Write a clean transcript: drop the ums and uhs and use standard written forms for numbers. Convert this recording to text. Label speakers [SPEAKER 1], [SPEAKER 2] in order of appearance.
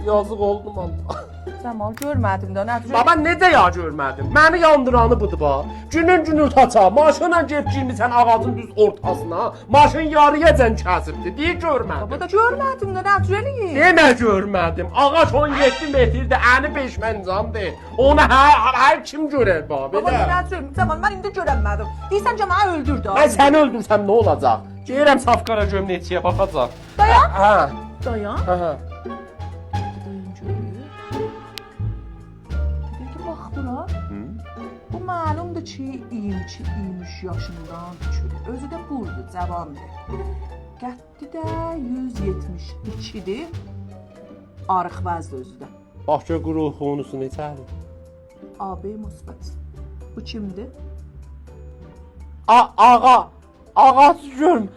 [SPEAKER 1] yazıq oldum Allah.
[SPEAKER 2] Cəmal görmədim də, nədir?
[SPEAKER 1] Baba necə ya görmədim? Məni yandıranı budur ba. Günün taça, maşınla gəlib girmisən ağacın düz ortasına. Maşın yarıyacan kəsibdi. Deyə görmədim.
[SPEAKER 2] Baba da görmədim də, nədir eləyir?
[SPEAKER 1] Demə görmədim. Ağac 17 metrdə, əni 5 məncandır. Onu hər kim görər ba,
[SPEAKER 2] Baba
[SPEAKER 1] belə.
[SPEAKER 2] nədir? Cəmal mən indi görənmədim. Deyirsən Cəmal öldür də.
[SPEAKER 1] Mən səni öldürsəm nə olacaq? Gəlirəm safqara gömləçiyə baxacaq.
[SPEAKER 2] Dayan.
[SPEAKER 1] Hə.
[SPEAKER 2] Dayan.
[SPEAKER 1] Hə.
[SPEAKER 2] Dayan görür. Peki bax bura. Bu məlumdur ki, 22-23 yaşından küçüdür. Özü də burdur, cavandır. Qəddi də 172-dir. Arıq vəzd özü də.
[SPEAKER 1] Bax gör qurulğunusu neçədir?
[SPEAKER 2] AB müsbət. Bu kimdir?
[SPEAKER 1] Ağa. Ağac görm.